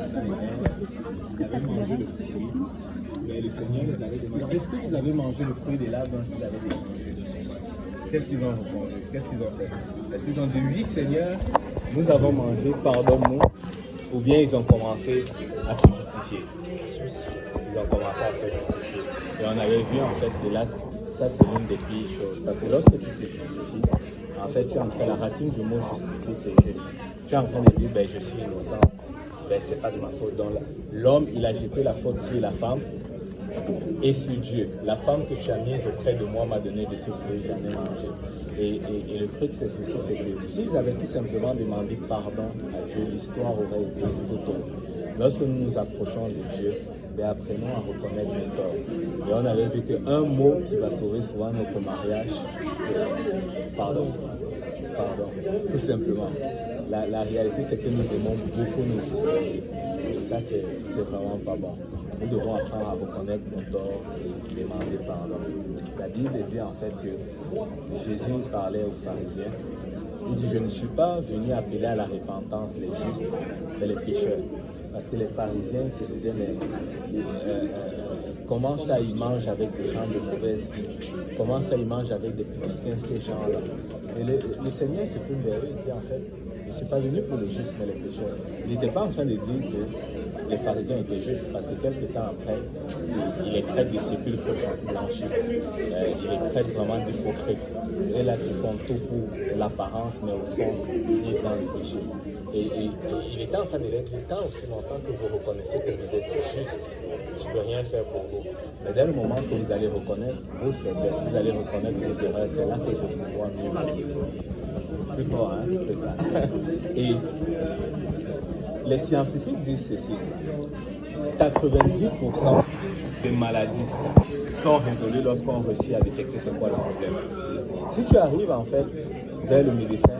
versets 1, ils avaient mangé le fruit, mais le Seigneur les avait demandé, est-ce que vous avez mangé le fruit des larves dont vous avez mangé? Qu'est-ce qu'ils ont répondu? Qu'est-ce qu'ils ont fait? Est-ce qu'ils ont dit, oui Seigneur, nous avons mangé, pardonne-nous, ou bien ils ont commencé à se justifier? Ils ont commencé à se justifier. Et on avait vu en fait que là, ça c'est l'une des pires choses. Parce que lorsque tu te justifies, en fait tu es en train, la racine du mot justifier c'est juste. Tu es en train de dire, ben je suis innocent, ben c'est pas de ma faute. Donc l'homme, il a jeté la faute sur la femme et sur Dieu. La femme que tu as mise auprès de moi m'a donné de ce fruit, j'en ai mangé. Et le truc c'est ceci, c'est que s'ils avaient tout simplement demandé pardon à Dieu, l'histoire aurait été tout autre. Lorsque nous nous approchons de Dieu, ben apprenons à reconnaître nos torts. Et on avait vu qu'un mot qui va sauver souvent notre mariage, c'est pardon. Pardon, tout simplement. La réalité, c'est que nous aimons beaucoup nous justifier. Et ça, c'est vraiment pas bon. Nous devons apprendre à reconnaître nos torts et demander pardon. La Bible dit en fait que Jésus parlait aux pharisiens. Il dit, je ne suis pas venu appeler à la repentance les justes, mais les pécheurs. Parce que les pharisiens se disaient, mais comment ça ils mangent avec des gens de mauvaise vie? Comment ça ils mangent avec des publicains, ces gens-là? Et le Seigneur se tourne vers eux et dit, en fait, je ne suis pas venu pour les justes, mais les pécheurs. Il n'était pas en train de dire que les pharisiens étaient justes, parce que quelques temps après, il les traite de sépulcres blanchis. Il les traite vraiment d'hypocrites. Et là, ils font tout pour l'apparence, mais au fond, ils vivent dans le péché. Et il était en train de leur dire, tant aussi longtemps que vous reconnaissez que vous êtes juste, je ne peux rien faire pour vous. Mais dès le moment que vous allez reconnaître vos faiblesses, vous allez reconnaître vos erreurs, c'est là que je vais pouvoir mieux vous. Plus fort, hein, c'est ça. Et les scientifiques disent ceci, 90% des maladies sont résolues lorsqu'on réussit à détecter c'est quoi le problème. Si tu arrives en fait vers le médecin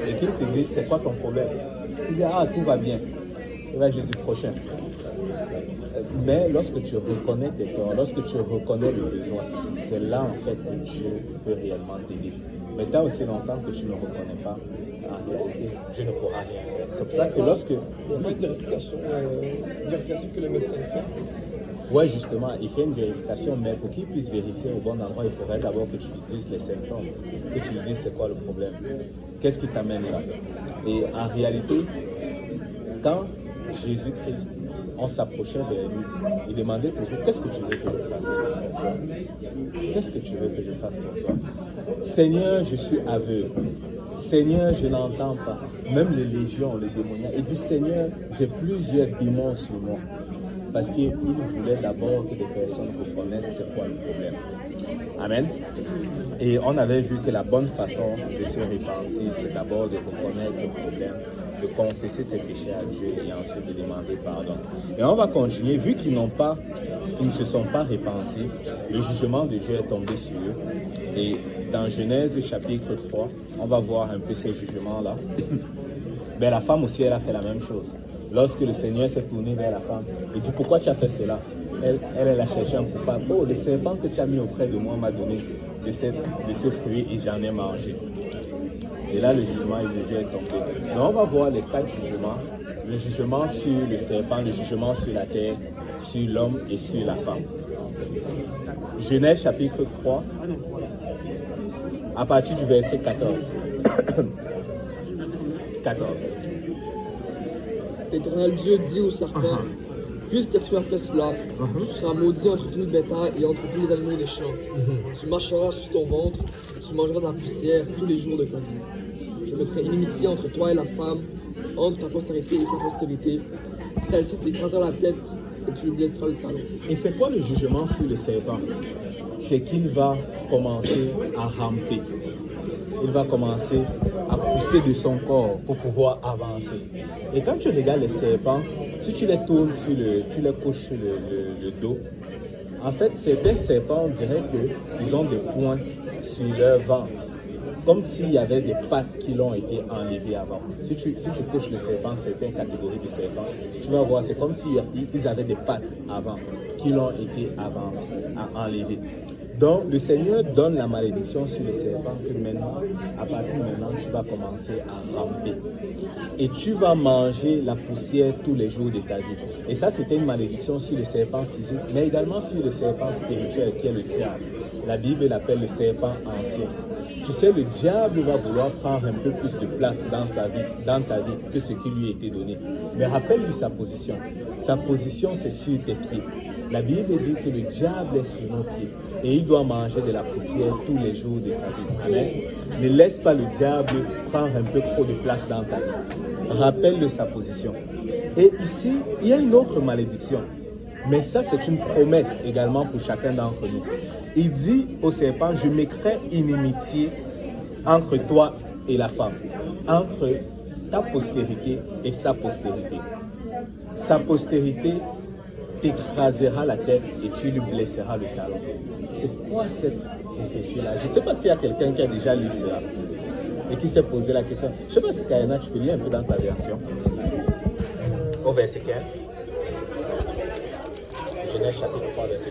et qu'il te dit c'est quoi ton problème, tu dis ah tout va bien, et là jeudi prochain. Mais lorsque tu reconnais tes torts, lorsque tu reconnais le besoin, c'est là en fait que Dieu peut réellement t'aider. Mais tant aussi longtemps que tu ne reconnais pas, en réalité, Dieu ne pourra rien faire. C'est pour ça que lorsque... Il n'y a pas une vérification que le médecin fait. Oui, justement, il fait une vérification, mais pour qu'il puisse vérifier au bon endroit, il faudrait d'abord que tu lui dises les symptômes, que tu lui dises c'est quoi le problème, qu'est-ce qui t'amène là. Et en réalité, quand Jésus-Christ, on s'approchait vers lui, il demandait toujours qu'est-ce que tu veux que je fasse pour toi? Qu'est-ce que tu veux que je fasse pour toi? Seigneur, je suis aveugle. Seigneur, je n'entends pas. Même les légions, les démoniaques, il dit Seigneur, j'ai plusieurs démons sur moi. Parce qu'il voulait d'abord que les personnes reconnaissent c'est quoi le problème. Amen. Et on avait vu que la bonne façon de se repentir, c'est d'abord de reconnaître le problème, de confesser ses péchés à Dieu et ensuite de demander pardon. Et on va continuer, vu qu'ils ne se sont pas repentis, le jugement de Dieu est tombé sur eux. Et dans Genèse chapitre 3, on va voir un peu ces jugements-là. Ben, la femme aussi, elle a fait la même chose. Lorsque le Seigneur s'est tourné vers la femme, il dit pourquoi tu as fait cela? Elle a cherché un coupable. Oh, le serpent que tu as mis auprès de moi m'a donné de ce fruit et j'en ai mangé. Et là, le jugement de Dieu est tombé. Mais on va voir les 4 jugements. Le jugement sur le serpent, le jugement sur la terre, sur l'homme et sur la femme. Genèse chapitre 3, à partir du verset 14. 14. L'Éternel Dieu dit au serpent, puisque tu as fait cela, tu seras maudit entre tout le bétail et entre tous les animaux des champs. Tu marcheras sur ton ventre, et tu mangeras de la poussière tous les jours de ta vie. Je mettrai inimitié entre toi et la femme, entre ta postérité et sa postérité. Celle-ci t'écrasera la tête et tu lui blesseras le talon. Et c'est quoi le jugement sur le serpent? C'est qu'il va commencer à ramper. Il va commencer à pousser de son corps pour pouvoir avancer. Et quand tu regardes les serpents, si tu les tournes tu les couches sur le dos, en fait, certains serpents, on dirait qu'ils ont des points sur leur ventre. Comme s'il y avait des pattes qui l'ont été enlevées avant. Si tu couches le serpent, certaines catégories de serpents, tu vas voir, c'est comme s'ils avaient des pattes avant, qui l'ont été enlevées. Donc, le Seigneur donne la malédiction sur le serpent que maintenant, à partir de maintenant, tu vas commencer à ramper. Et tu vas manger la poussière tous les jours de ta vie. Et ça, c'était une malédiction sur le serpent physique, mais également sur le serpent spirituel qui est le diable. La Bible l'appelle le serpent ancien. Tu sais, le diable va vouloir prendre un peu plus de place dans ta vie, que ce qui lui a été donné. Mais rappelle-lui sa position. Sa position, c'est sur tes pieds. La Bible dit que le diable est sur nos pieds et il doit manger de la poussière tous les jours de sa vie. Amen. Ne laisse pas le diable prendre un peu trop de place dans ta vie. Rappelle-lui sa position. Et ici, il y a une autre malédiction. Mais ça, c'est une promesse également pour chacun d'entre nous. Il dit au serpent, je mettrai inimitié entre toi et la femme, entre ta postérité et sa postérité. Sa postérité t'écrasera la tête et tu lui blesseras le talon. C'est quoi cette prophétie-là? Je ne sais pas s'il y a quelqu'un qui a déjà lu cela et qui s'est posé la question. Je ne sais pas si Kayana, tu peux lire un peu dans ta version. Au verset 15. Genèse chapitre 3, verset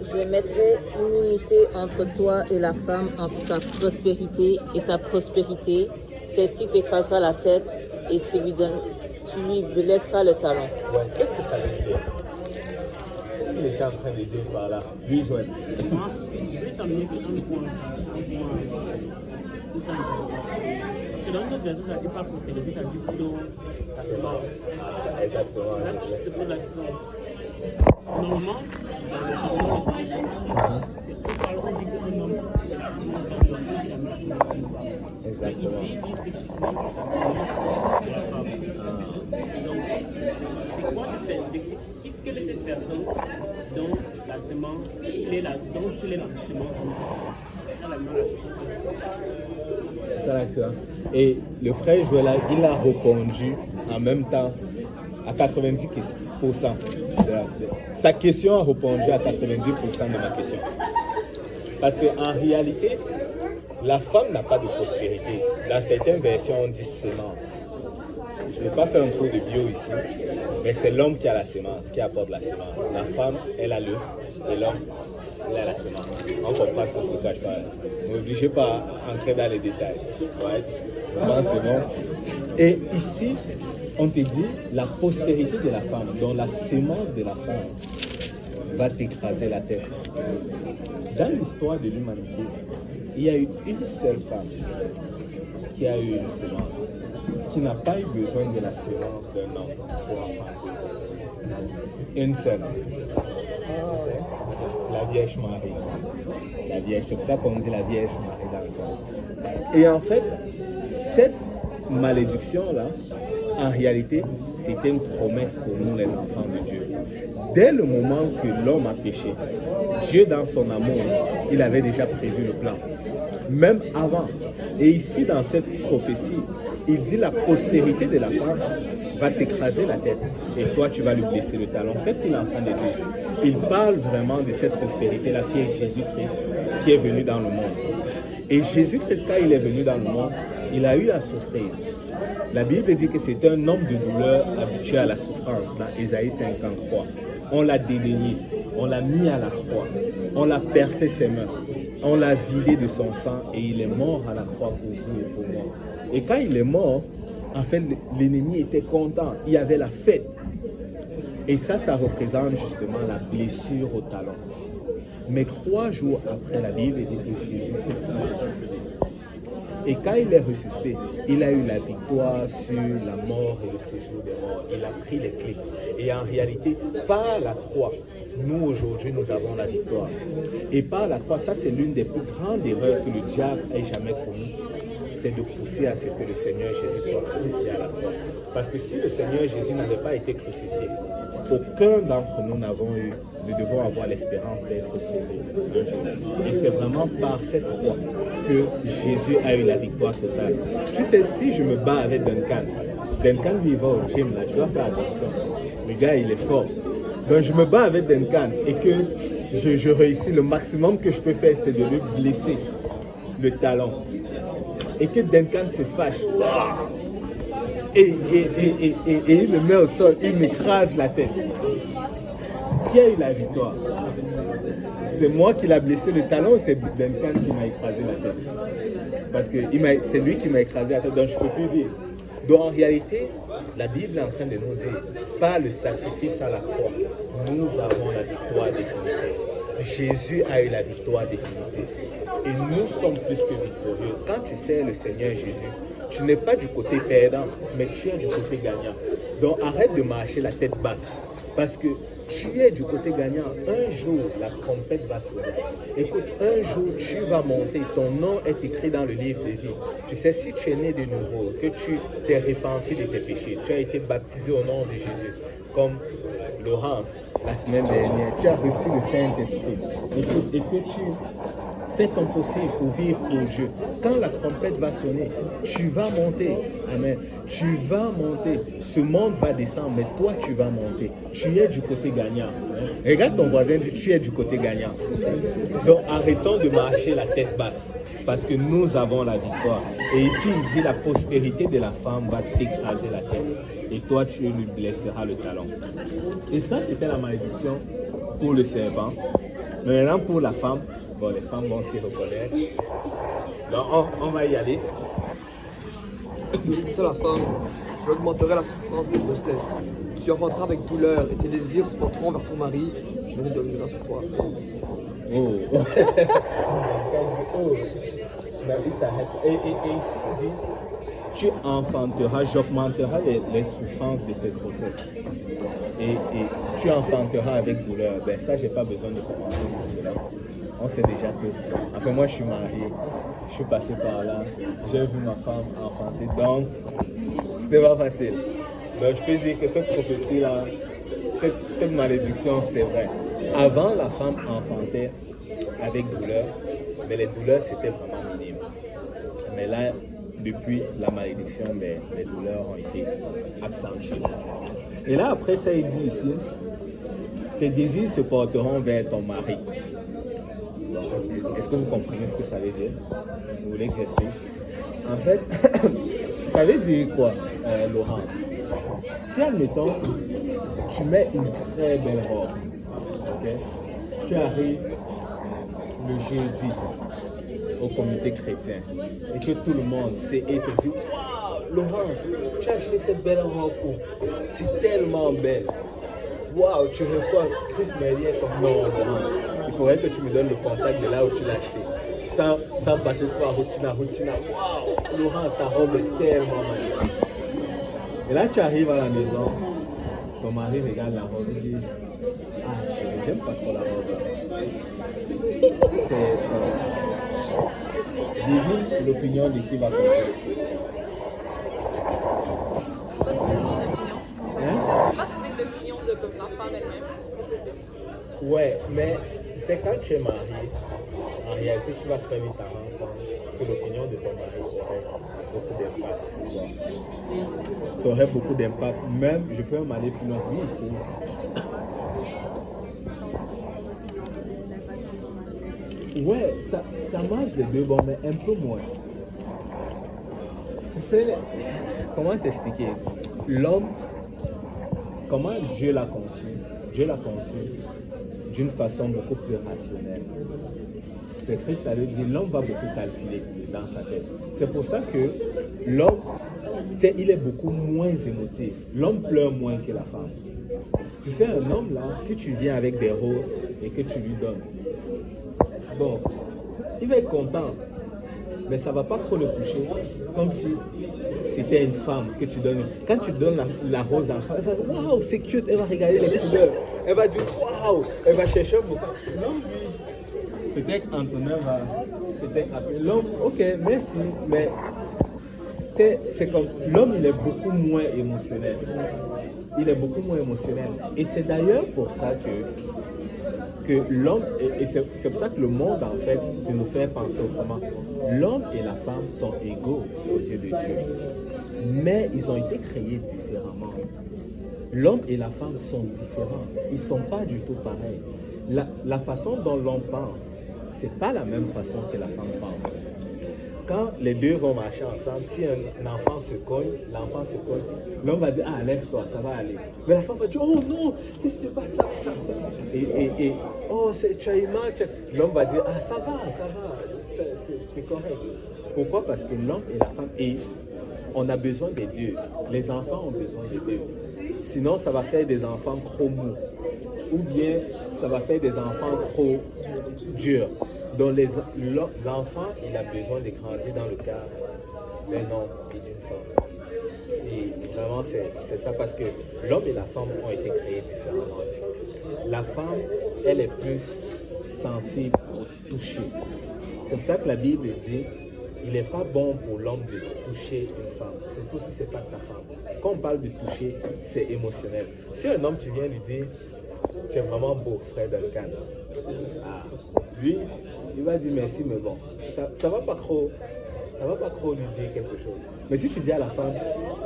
15. Je mettrai inimité entre toi et la femme, entre ta prospérité et sa prospérité. Celle-ci t'écrasera la tête et tu lui blesseras le talon. Ouais, qu'est-ce que ça veut dire? Qu'est-ce qu'il était en train de dire par là? Lui, Joël. Je vais t'amener un point. Parce que dans notre version, ça ne dit pas postérité, ça dit plutôt ta semence. Exactement. Là, je pose la question. Normalement, c'est on parle, on dit qu'un homme, c'est la semence d'un homme qui amène la semence d'une femme. Exactement. Mais ici, il dit spécifiquement que la semence, c'est la femme. Donc, c'est quoi cette perspective? Quelle est cette personne dont la semence, dont il est la semence d'une femme? C'est ça la question. C'est ça la question. Et le frère Joël, il a répondu en même temps à 90%. Sa question a répondu à 90% de ma question. Parce qu'en réalité, la femme n'a pas de postérité. Dans certaines versions, on dit sémence. Je ne vais pas faire un cours de bio ici, mais c'est l'homme qui a la sémence, qui apporte la sémence. La femme, elle a l'œuf, et l'homme, il a la sémence. On comprend tout ce que je parle. Ne m'obligez pas à entrer dans les détails. Ouais. Vraiment, c'est bon. Et ici, on te dit la postérité de la femme, dont la sémence de la femme va t'écraser la tête. Dans l'histoire de l'humanité, il y a eu une seule femme qui a eu une sémence, qui n'a pas eu besoin de la sémence d'un homme pour enfanter. Une seule. La Vierge Marie. La Vierge, c'est pour ça qu'on dit la Vierge Marie dans le fond. Et en fait, cette malédiction-là, en réalité, c'était une promesse pour nous, les enfants de Dieu. Dès le moment que l'homme a péché, Dieu, dans son amour, il avait déjà prévu le plan. Même avant. Et ici, dans cette prophétie, il dit la postérité de la femme va t'écraser la tête et toi, tu vas lui blesser le talon. Qu'est-ce qu'il est en train de dire? Il parle vraiment de cette postérité-là qui est Jésus-Christ, qui est venu dans le monde. Et Jésus-Christ, quand il est venu dans le monde, il a eu à souffrir. La Bible dit que c'est un homme de douleur habitué à la souffrance, dans Ésaïe 53. On l'a dédaigné, on l'a mis à la croix, on l'a percé ses mains, on l'a vidé de son sang et il est mort à la croix pour vous et pour moi. Et quand il est mort, en fait, l'ennemi était content, il y avait la fête. Et ça représente justement la blessure au talon. Mais 3 jours après, la Bible dit que Jésus-Christ a ressuscité. Et quand il est ressuscité, il a eu la victoire sur la mort et le séjour des morts. Il a pris les clés. Et en réalité, par la croix, nous aujourd'hui, nous avons la victoire. Et par la croix, ça c'est l'une des plus grandes erreurs que le diable ait jamais commis. C'est de pousser à ce que le Seigneur Jésus soit crucifié à la croix. Parce que si le Seigneur Jésus n'avait pas été crucifié, aucun d'entre nous ne devons avoir l'espérance d'être sauvés un jour. Et c'est vraiment par cette croix que Jésus a eu la victoire totale. Tu sais, si je me bats avec Duncan lui va au gym, là, tu dois faire attention. Le gars, il est fort. Donc je me bats avec Duncan et que je réussis, le maximum que je peux faire, c'est de lui blesser le talon. Et que Duncan se fâche. Et il me met au sol, il m'écrase la tête. qui a eu la victoire? C'est moi qui l'a blessé le talon ou c'est Duncan qui m'a écrasé la tête? Parce que c'est lui qui m'a écrasé la tête, donc je ne peux plus vivre. Donc en réalité, la Bible est en train de nous dire, par le sacrifice à la croix, nous avons la victoire définitive. Jésus a eu la victoire définitive. Et nous sommes plus que victorieux. Quand tu sers le Seigneur Jésus, tu n'es pas du côté perdant, mais tu es du côté gagnant. Donc arrête de marcher la tête basse. Parce que tu es du côté gagnant. Un jour, la trompette va sonner. Écoute, un jour, tu vas monter. Ton nom est écrit dans le livre de vie. Tu sais, si tu es né de nouveau, que tu t'es repenti de tes péchés, tu as été baptisé au nom de Jésus, comme Laurence, la semaine dernière, tu as reçu le Saint-Esprit. Écoute, et que tu fais ton possible pour vivre pour Dieu. Quand la trompette va sonner, tu vas monter. Amen. Tu vas monter. Ce monde va descendre, mais toi, tu vas monter. Tu es du côté gagnant. Regarde ton voisin, tu es du côté gagnant. Donc, arrêtons de marcher la tête basse, parce que nous avons la victoire. Et ici, il dit, la postérité de la femme va t'écraser la tête. Et toi, tu lui blesseras le talon. Et ça, c'était la malédiction pour le serpent. Maintenant, pour la femme, bon, les femmes vont s'y reconnaître. Donc, on va y aller. C'était la femme, j'augmenterai la souffrance de grossesse. Tu enfanteras avec douleur et tes désirs se porteront vers ton mari, mais il deviendra sur toi. Oh. Oh. Il s'arrête. Et ici, il dit, tu enfanteras, j'augmenterai les souffrances de tes grossesses. Et tu enfanteras avec douleur. Ben ça, je n'ai pas besoin de commenter sur cela. On sait déjà tous. Enfin, moi, je suis marié. Je suis passé par là. J'ai vu ma femme enfanter. Donc, c'était pas facile. Donc, je peux dire que cette prophétie-là, cette malédiction, c'est vrai. Avant, la femme enfantait avec douleur. Mais les douleurs, c'était vraiment minime. Mais là, depuis la malédiction, les douleurs ont été accentuées. Et là, après ça, il dit ici, tes désirs se porteront vers ton mari. Est-ce que vous comprenez ce que ça veut dire? Vous voulez que j'explique? En fait, ça veut dire quoi, Laurence? Si, admettons, tu mets une très belle robe, okay? Tu arrives le jeudi au comité chrétien et que tout le monde sait et te dit, waouh, Laurence, tu as acheté cette belle robe où? C'est tellement belle. Waouh, tu reçois Chris Merlier comme non, Laurence. Il faudrait que tu me donnes le contact de là où tu l'as acheté. Sans passer par Rutina. Waouh, Laurence, ta robe est tellement magnifique. Et là, tu arrives à la maison, ton mari regarde la robe et dit, ah, chérie, j'aime pas trop la robe. C'est divine l'opinion de qui va compter les choses. C'est pas supposé une opinion. Hein? C'est pas supposé être l'opinion de comme la femme elle-même. Ouais, mais tu sais, quand tu es marié, en réalité, tu vas très vite te rendre compte que l'opinion de ton mari aurait beaucoup d'impact. Ça aurait beaucoup d'impact. Même, je peux même aller plus loin. Oui, ici. Ouais, ça marche les deux bons, mais un peu moins. Tu sais, comment t'expliquer? L'homme, comment Dieu l'a conçu? Dieu l'a conçu d'une façon beaucoup plus rationnelle. C'est Christ avait dit, l'homme va beaucoup calculer dans sa tête. C'est pour ça que l'homme, tu sais, il est beaucoup moins émotif. L'homme pleure moins que la femme. Tu sais, un homme là, si tu viens avec des roses et que tu lui donnes, bon, il va être content, mais ça ne va pas trop le toucher, comme si c'était une femme que tu donnes. Quand tu donnes la rose à la femme, elle va dire waouh, c'est cute, elle va regarder les couleurs, elle va dire waouh, elle va chercher un bouquin. L'homme, lui, peut-être Antonin va peut-être appeler l'homme, ok, merci, mais c'est comme l'homme, il est beaucoup moins émotionnel. Il est beaucoup moins émotionnel. Et c'est d'ailleurs pour ça que l'homme, et c'est pour ça que le monde, en fait, veut nous faire penser autrement. L'homme et la femme sont égaux aux yeux de Dieu. Mais ils ont été créés différemment. L'homme et la femme sont différents. Ils ne sont pas du tout pareils. La façon dont l'homme pense, ce n'est pas la même façon que la femme pense. quand les deux vont marcher ensemble, si un enfant se cogne, l'homme va dire, ah, lève-toi, ça va aller. Mais la femme va dire, oh non, qu'est-ce que c'est pas ça. Et oh, tu as eu mal. L'homme va dire, ah, ça va, c'est correct. Pourquoi? Parce que l'homme et la femme, et on a besoin des deux. Les enfants ont besoin des deux. Sinon, ça va faire des enfants trop mous. Ou bien, ça va faire des enfants trop durs. Donc, l'enfant, il a besoin de grandir dans le cadre d'un homme et d'une femme. Et vraiment, c'est ça parce que l'homme et la femme ont été créés différemment. La femme, elle est plus sensible au toucher. C'est pour ça que la Bible dit, il n'est pas bon pour l'homme de toucher une femme, surtout si ce n'est pas ta femme. Quand on parle de toucher, c'est émotionnel. Si un homme, tu viens lui dire, tu es vraiment beau, frère Duncan. Lui, il va dire merci, mais bon, ça va pas trop lui dire quelque chose. Mais si tu dis à la femme,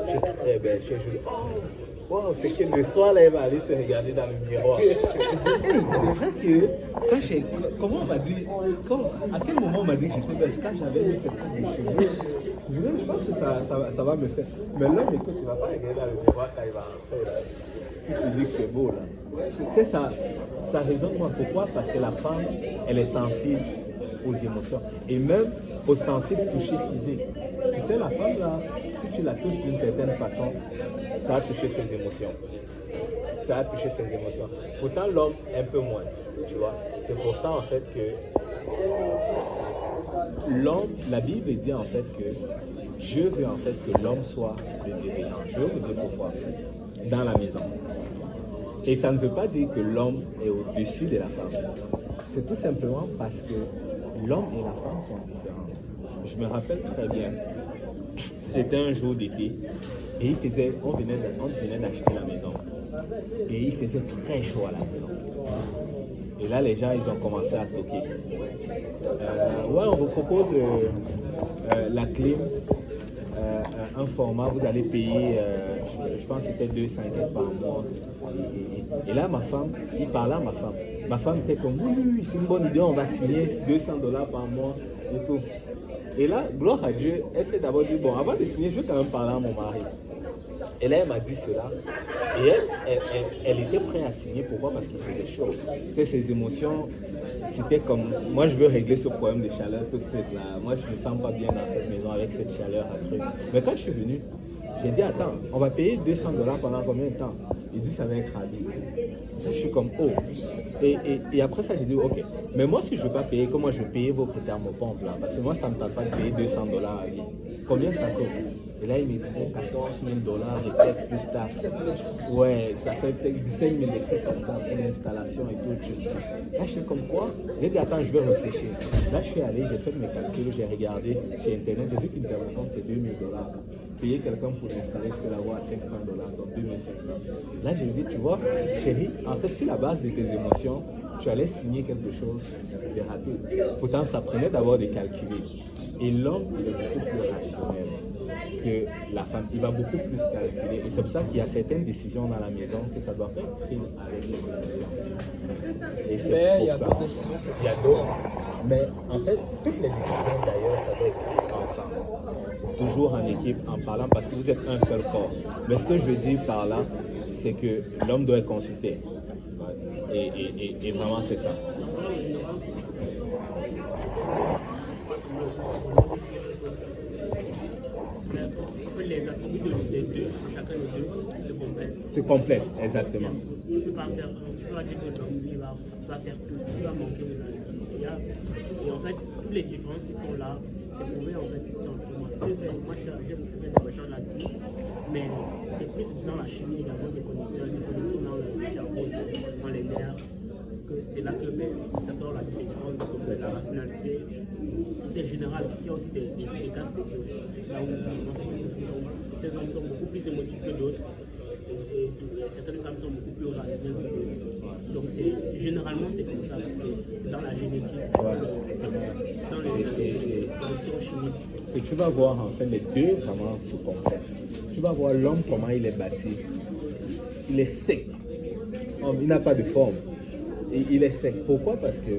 tu es très belle, tu es jolie, oh, wow, c'est que le soir, là, elle va aller se regarder dans le miroir. C'est vrai que, comment on m'a dit, à quel moment on m'a dit que j'étais belle, quand j'avais mis cette coupe de cheveux, je pense que ça va me faire. Mais l'homme, écoute, il ne va pas regarder dans le miroir quand il va rentrer, là. Si tu dis que tu es beau, là. Tu sais, ça résonne moi. Pourquoi? Parce que la femme, elle est sensible aux émotions. Et même aux sensibles toucher physique. Tu sais, la femme, là, si tu la touches d'une certaine façon, ça va toucher ses émotions. Ça va toucher ses émotions. Pourtant, l'homme, un peu moins. Tu vois? C'est pour ça, en fait, que l'homme, la Bible dit, en fait, que Dieu veut, en fait, que l'homme soit le dirigeant. Je vais vous dire pourquoi. Dans la maison. Et ça ne veut pas dire que l'homme est au-dessus de la femme. C'est tout simplement parce que l'homme et la femme sont différents. Je me rappelle très bien, c'était un jour d'été et on venait d'acheter la maison et il faisait très chaud à la maison. Et là, les gens, ils ont commencé à toquer. Ouais, on vous propose la clim, un format, vous allez payer, je pense que c'était 2,50 par mois. Et là, ma femme, il parlait à ma femme. Ma femme était comme, oui, c'est une bonne idée, on va signer $200 par mois et tout. Et là, gloire à Dieu, elle s'est d'abord dit, bon, avant de signer, je vais quand même parler à mon mari. Et là, elle m'a dit cela. Et elle était prête à signer. Pourquoi? Parce qu'il faisait chaud. Tu sais, ses émotions, c'était comme, moi, je veux régler ce problème de chaleur tout de suite. Là. Moi, je ne me sens pas bien dans cette maison avec cette chaleur accrue. Mais quand je suis venu, j'ai dit, attends, on va payer $200 pendant combien de temps? Il dit, ça va être rapide. Là, je suis comme, oh. Et après ça, j'ai dit, ok. Mais moi, si je ne veux pas payer, comment je vais payer votre thermopompes là? Parce que moi, ça ne me tente pas de payer $200 à vie. Combien ça coûte? Et là, il me disait 14 000 et peut-être plus tard. Ouais, ça fait peut-être 17 000 comme ça pour l'installation et tout. Là, je suis comme quoi? J'ai dit, attends, je vais réfléchir. Là, je suis allé, j'ai fait mes calculs, j'ai regardé sur Internet, j'ai vu qu'une thermopompe, c'est 2 000 $. Payer quelqu'un pour l'installer, je peux l'avoir à 500 $, donc 2 500. Là, je lui dis, tu vois, chérie, en fait, si la base de tes émotions, tu allais signer quelque chose de rapide. Pourtant, ça prenait d'abord de calculer. Et l'homme, il est beaucoup plus rationnel que la femme. Il va beaucoup plus calculer. Et c'est pour ça qu'il y a certaines décisions dans la maison que ça doit pas être pris avec les émotions. Et c'est pour ça. Il y a d'autres. Mais en fait, toutes les décisions d'ailleurs, ça doit être pris ensemble. Toujours en équipe, en parlant, parce que vous êtes un seul corps. Mais ce que je veux dire par là, c'est que l'homme doit être consulté. Et vraiment, c'est ça. Les attributs des deux, chacun des deux, se complètent. Se complète, exactement. Tu ne peux pas dire que l'homme va faire tout, tu vas manquer de la. Et en fait, toutes les différences qui sont là, c'est prouvé en fait ici entre moi. Moi, j'ai beaucoup fait des recherches là-dessus, mais c'est plus dans la chimie également des connecteurs, des connexions dans le cerveau, dans les nerfs. Que c'est là que ça sort la différence de la rationalité. C'est général, parce qu'il y a aussi des cas spéciaux. Là où certains hommes sont beaucoup plus émotifs que d'autres, et certaines femmes sont beaucoup plus rationnelles que d'autres. Donc généralement c'est comme ça, c'est dans la génétique, dans les réactions chimiques. Et tu vas voir en fait les deux vraiment se complètent. Tu vas voir l'homme comment il est bâti. Il est sec. Il n'a pas de forme. Et il est sec. Pourquoi? Parce que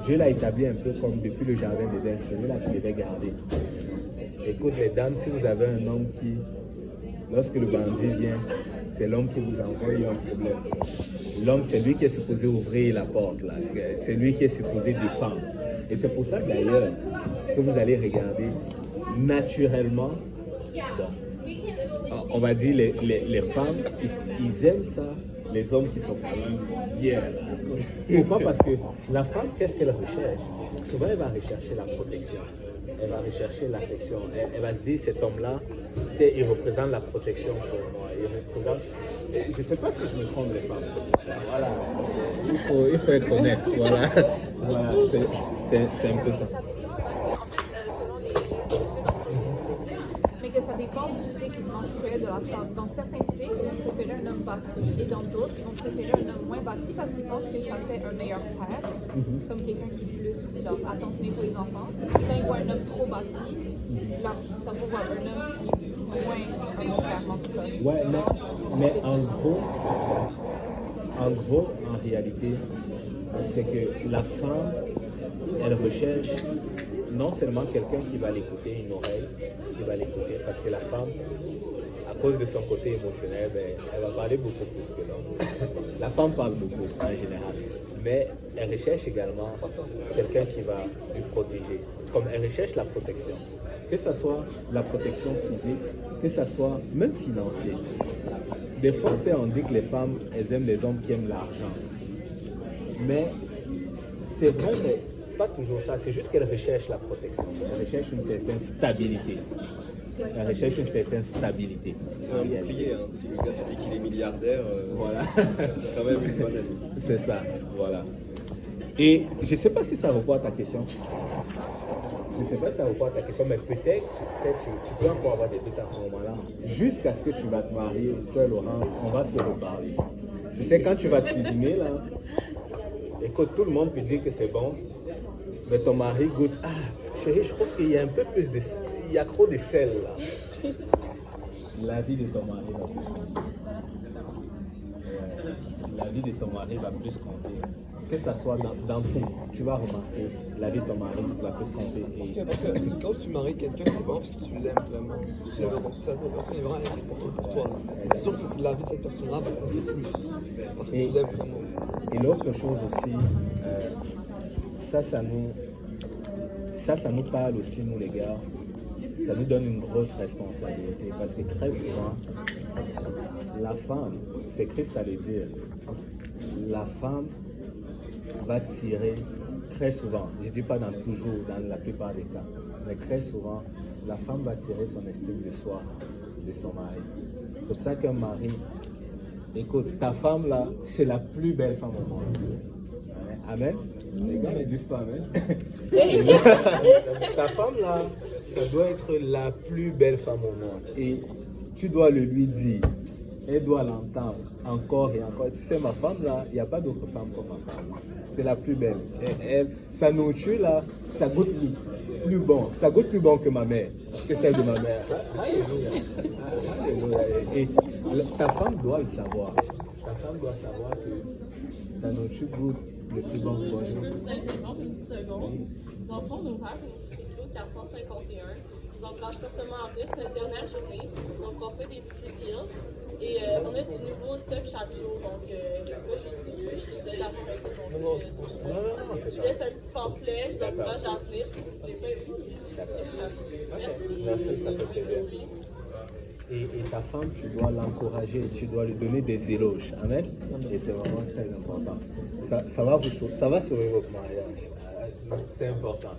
Dieu l'a établi un peu comme depuis le jardin d'Éden, c'est lui là qui devait garder. Écoute les dames, si vous avez un homme qui, lorsque le bandit vient, c'est l'homme qui vous envoie, il y a un problème. L'homme, c'est lui qui est supposé ouvrir la porte, là. C'est lui qui est supposé défendre. Et c'est pour ça d'ailleurs que vous allez regarder naturellement, bon, on va dire les femmes, ils aiment ça, les hommes qui sont quand même bien. Pourquoi? Parce que la femme, qu'est-ce qu'elle recherche? Souvent, elle va rechercher la protection. Elle va rechercher l'affection. Elle va se dire, cet homme-là, tu sais, il représente la protection pour moi. Il représente... Je ne sais pas si je me trompe les femmes. Voilà. Il faut être honnête. Voilà. Voilà. C'est un peu ça. Ça dépend parce qu'en fait, selon les études, en tout cas les études, mais que ça dépend du cycle menstruel de la femme. Dans certains cycles, ils vont préférer un homme bâti et dans d'autres, ils vont préférer un homme moins bâti parce qu'ils pensent que ça fait un meilleur père, comme quelqu'un qui est plus genre, attentionné pour les enfants. Et quand ils voient un homme trop bâti, leur cerveau voit un homme qui est moins un bon père en tout cas. Ouais, mais en gros, en réalité, c'est que la femme, elle recherche non seulement quelqu'un qui va l'écouter, une oreille, qui va l'écouter, parce que la femme, à cause de son côté émotionnel, ben, elle va parler beaucoup plus que l'homme. La femme parle beaucoup en général, mais elle recherche également quelqu'un qui va lui protéger, comme elle recherche la protection. Que ce soit la protection physique, que ce soit même financière. Des fois, tu sais, on dit que les femmes, elles aiment les hommes qui aiment l'argent. Mais c'est vrai, mais pas toujours ça. C'est juste qu'elles recherchent la protection. Elles recherchent une certaine stabilité. Elles recherchent une certaine stabilité. C'est un bouclier, hein. Si le gars te dit qu'il est milliardaire, Voilà. c'est quand même une bonne amie. C'est ça, voilà. Et je ne sais pas si ça répond à ta question. Je ne sais pas si ça répond à ta question, mais peut-être tu peux encore avoir des doutes à ce moment-là. Jusqu'à ce que tu vas te marier, sœur Laurence, on va se reparler. Tu sais, quand tu vas te cuisiner, là, écoute, tout le monde peut dire que c'est bon, mais ton mari goûte. Ah, chérie, je trouve qu'il y a un peu plus de... Il y a trop de sel, là. La vie de ton mari va plus compter. La vie de ton mari va plus compter. Que ça soit dans tout, tu vas remarquer, la vie de ton mari va plus compter. Parce que quand tu maries quelqu'un, c'est vraiment parce que tu l'aimes vraiment. Tu l'aimes pour ça, la personne est vraiment importante pour toi. C'est sûr que la vie de cette personne-là va compter plus. Parce que tu l'aimes vraiment. Et l'autre chose aussi, ça nous parle aussi, nous les gars. Ça nous donne une grosse responsabilité. Parce que très souvent, la femme, c'est Christ à le dire, la femme va tirer très souvent, je ne dis pas toujours, dans la plupart des cas, mais très souvent, la femme va tirer son estime de soi, de son mari. C'est pour ça qu'un mari, écoute, ta femme là, c'est la plus belle femme au monde. Amen. Les gars ne disent pas amen. Ta femme là, ça doit être la plus belle femme au monde. Et tu dois le lui dire. Elle doit l'entendre encore et encore. Tu sais, ma femme là, il n'y a pas d'autre femme comme ma femme. C'est la plus belle. Sa nourriture là, ça goûte plus bon. Ça goûte plus bon que ma mère, que celle de ma mère. Alléluia. Alléluia. Et ta femme doit le savoir. Ta femme doit savoir que ta nourriture goûte le plus bon que moi. Je peux vous interrompre une petite seconde. Dans le fond, on a ouvert une crypto 451. Ils ont grâce fortement à venir. C'est la dernière journée. Donc, on fait des petits deals. Et on a du nouveau stock chaque jour. Donc, c'est pas juste vieux. Je suis désolée d'avoir été Non, c'est je ça. vous laisse un petit pamphlet. Je vous encourage à venir si vous voulez pas. Merci. Merci, ça fait plaisir. Et ta femme, tu dois l'encourager, tu dois lui donner des éloges. Amen. Et c'est vraiment très important. Ça va sauver votre mariage. C'est important.